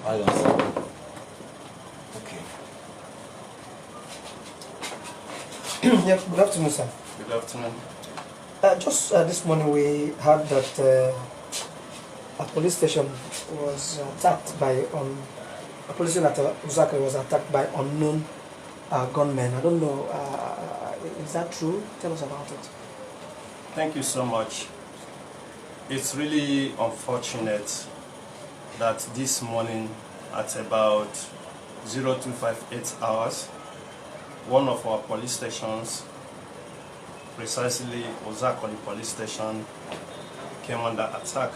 I understand. Okay. Yeah, good afternoon, sir. Good afternoon. Just this morning we heard that a police station was attacked by a police station at Osaka was attacked by unknown gunmen. I don't know. Is that true? Tell us about it. Thank you so much. It's really unfortunate that this morning at about 0258 hours, one of our police stations, precisely Osaka police station, came under attack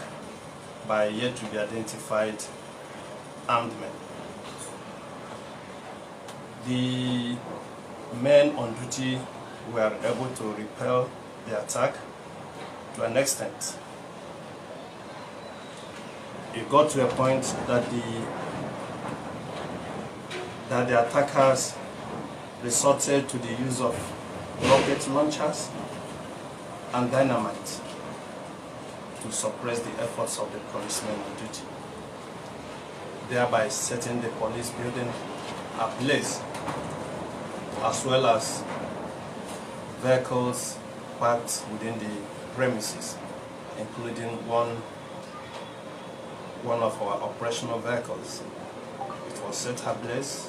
by yet to be identified armed men. The men on duty were able to repel the attack to an extent. It got to a point that the attackers resorted to the use of rocket launchers and dynamite to suppress the efforts of the policemen on duty, thereby setting the police building ablaze, as well as vehicles parked within the premises, including one of our operational vehicles. It was set ablaze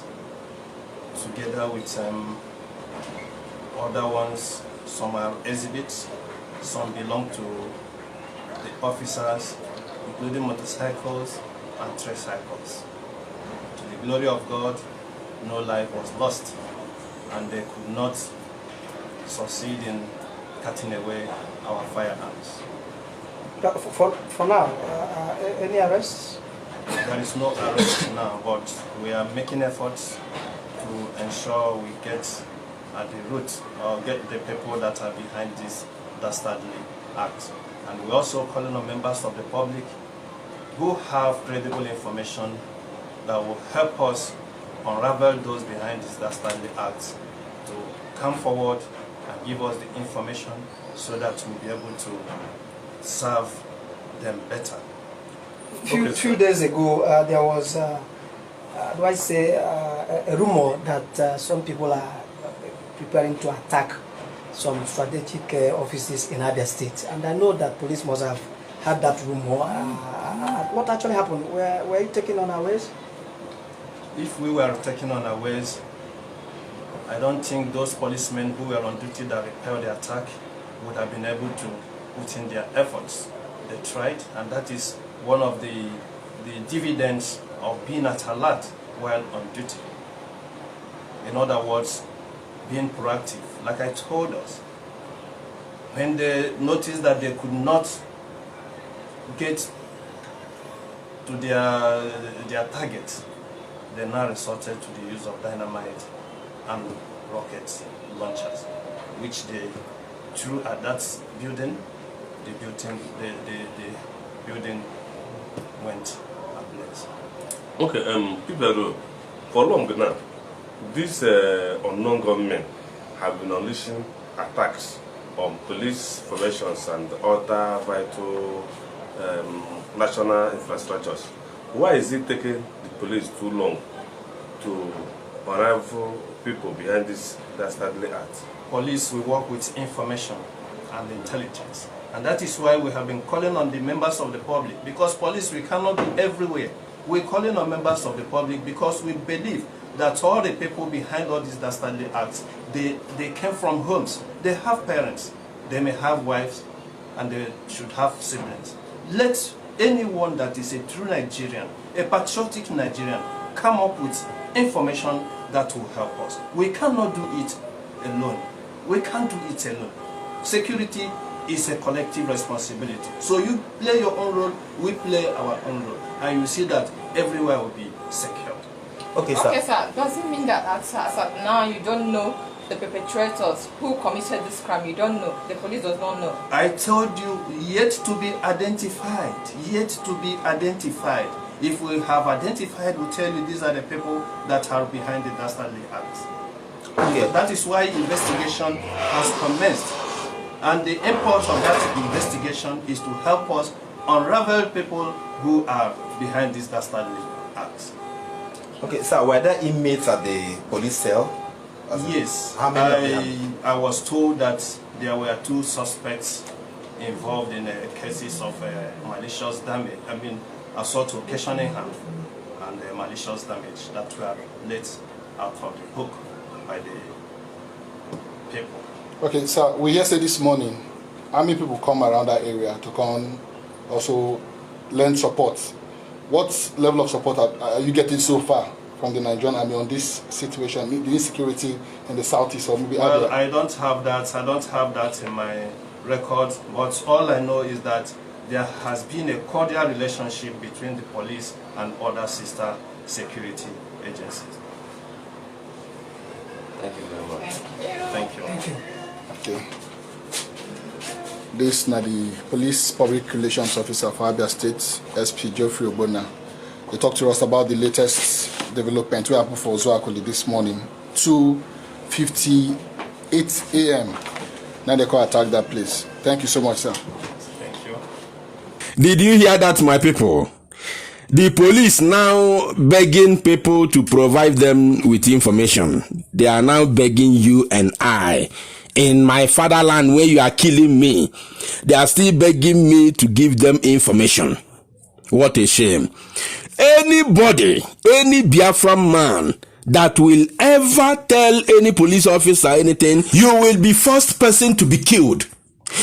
together with other ones. Some are exhibits, some belong to the officers, including motorcycles and tricycles. To the glory of God, no life was lost, and they could not succeed in cutting away our firearms. For now, any arrests? There is no arrest now, but we are making efforts to ensure we get at the root or get the people that are behind this dastardly act. And we're also calling on members of the public who have credible information that will help us unravel those behind this dastardly act to come forward and give us the information so that we'll be able to serve them better. Few days ago, there was, a rumor that some people are preparing to attack some strategic offices in Abia State, and I know that police must have had that rumor. What actually happened? Were you taken unawares? If we were taken unawares, I don't think those policemen who were on duty that repelled the attack would have been able to put in their efforts. They tried, and that is one of the dividends of being at alert while on duty. In other words, being proactive. Like I told us, when they noticed that they could not get to their target, they now resorted to the use of dynamite and rocket launchers, which they threw at that building. The building went ablaze. Okay, people, for long now, these unknown gunmen have been unleashing attacks on police formations and other vital national infrastructures. Why is it taking the police too long to unravel people behind this dastardly act? Police, we work with information and intelligence. And that is why we have been calling on the members of the public, because police, we cannot be everywhere. We're calling on members of the public because we believe that all the people behind all these dastardly acts, they came from homes. They have parents. They may have wives, and they should have siblings. Let anyone that is a true Nigerian, a patriotic Nigerian, come up with information that will help us. We cannot do it alone. We can't do it alone. Security is a collective responsibility. So you play your own role, we play our own role, and you see that everywhere will be secured. Okay, sir. Okay, sir. Does it mean that as of now you don't know the perpetrators who committed this crime? You don't know. The police does not know. I told you, yet to be identified. Yet to be identified. If we have identified, we'll tell you these are the people that are behind the dastardly acts. Okay. That is why investigation has commenced. And the import of that investigation is to help us unravel people who are behind this dastardly act. Okay, sir, were there inmates at the police cell? Yes. How many of them? I was told that there were 2 suspects involved in cases of malicious damage, assault to occasioning harm and malicious damage that were let out of the book by the people. Okay, so we yesterday this morning, how many people come around that area to come also lend support? What level of support are you getting so far from the Nigerian army on this situation, the insecurity in the southeast or maybe Well, Abia? I don't have that in my record, but all I know is that there has been a cordial relationship between the police and other sister security agencies. Thank you very much. Thank you. Okay. This is the police public relations officer for Abia State, SP Geoffrey Obona. They talked to us about the latest development we happened for Ozoakoli this morning, 2:58 a.m. Now they call attack that place. Thank you so much, sir. Thank you. Did you hear that, my people? The police now begging people to provide them with information. They are now begging you and I. In my fatherland where you are killing me, they are still begging me to give them information. What a shame. Anybody, any Biafran man that will ever tell any police officer anything, you will be first person to be killed.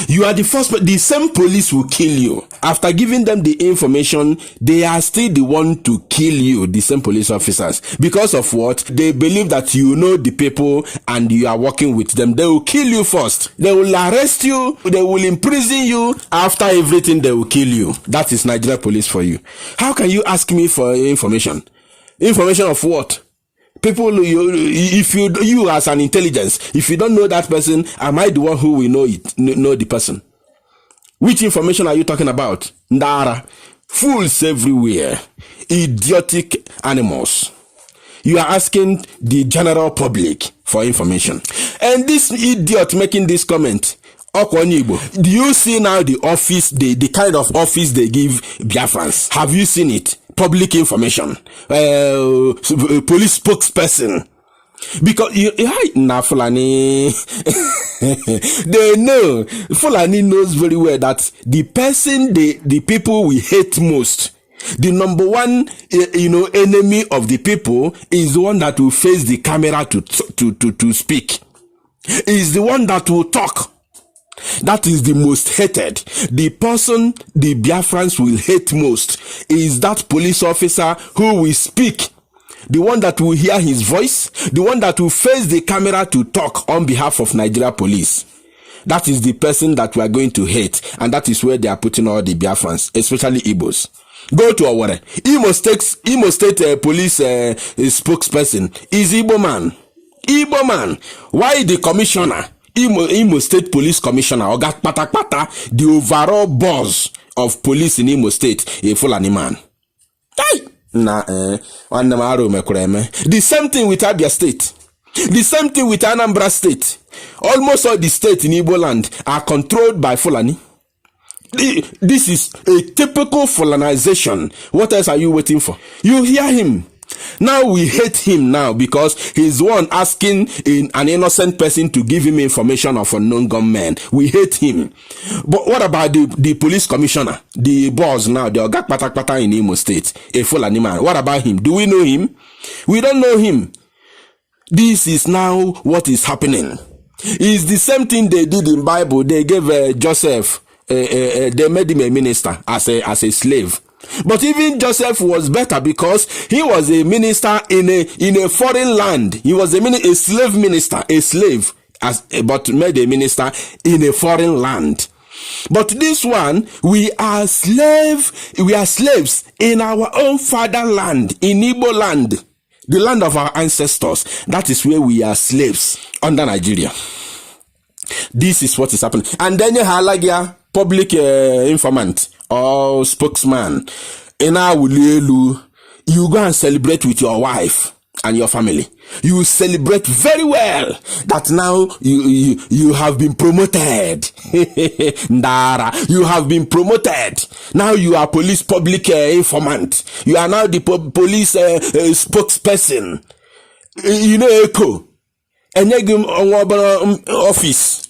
You are the first, the same police will kill you. After giving them the information, they are still the one to kill you, the same police officers. Because of what? They believe that you know the people and you are working with them. They will kill you first. They will arrest you. They will imprison you. After everything, they will kill you. That is Nigeria police for you. How can you ask me for information? Information of what? People, if you as an intelligence, if you don't know that person, am I the one who will know the person? Which information are you talking about? Ndara. Fools everywhere. Idiotic animals. You are asking the general public for information. And this idiot making this comment, do you see now the office, the kind of office they give Biafrans? Have you seen it? Public information, police spokesperson, because Fulani they know, Fulani knows very well that the person the people we hate most, the number one enemy of the people is the one that will face the camera to speak, is the one that will talk. That is the most hated. The person the Biafrans will hate most is that police officer who will speak. The one that will hear his voice. The one that will face the camera to talk on behalf of Nigeria police. That is the person that we are going to hate. And that is where they are putting all the Biafrans, especially Igbos. Go to Aware. Imo State police spokesperson is Igbo man. Igbo man. Why the commissioner? Imo State Police Commissioner, Oga Patakpata, the overall boss of police in Imo State, a Fulani man. The same thing with Abia State. The same thing with Anambra State. Almost all the states in Igbo land are controlled by Fulani. This is a typical Fulanization. What else are you waiting for? You hear him. Now we hate him now because he's one asking an innocent person to give him information of unknown gunmen. We hate him. But what about the police commissioner, the boss now, the Oga Patakpata in Imo State, a Fulani man? What about him? Do we know him? We don't know him. This is now what is happening. It's the same thing they did in Bible. They gave Joseph, they made him a minister as a slave. But even Joseph was better because he was a minister in a foreign land. He was a slave minister, but made a minister in a foreign land. But this one, we are slaves in our own fatherland, in Igbo land, the land of our ancestors. That is where we are slaves under Nigeria. This is what is happening. And then you have like public informant or spokesman in Awulelu, you go and celebrate with your wife and your family. You will celebrate very well that now you have been promoted. Ndara, you have been promoted. Now you are police public informant. You are now the police spokesperson. You know, Echo. Enyegim office.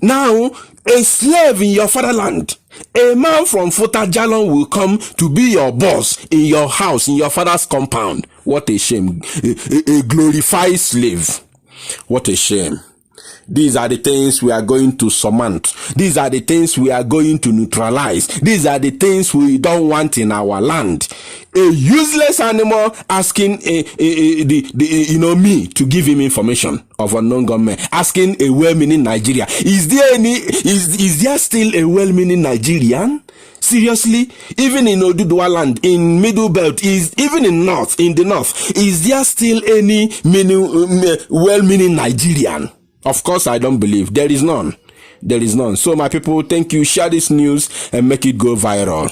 Now, a slave in your fatherland, a man from Fota Jalon will come to be your boss in your house, in your father's compound. What a shame. A glorified slave. What a shame. These are the things we are going to surmount. These are the things we are going to neutralize. These are the things we don't want in our land. A useless animal asking me to give him information of unknown government, asking a well-meaning Nigeria. Is there still a well-meaning Nigerian? Seriously, even in Oduduwa land, in Middle Belt, even in the north, is there still any well-meaning Nigerian? Of course, I don't believe. There is none. There is none. So my people, thank you. Share this news and make it go viral.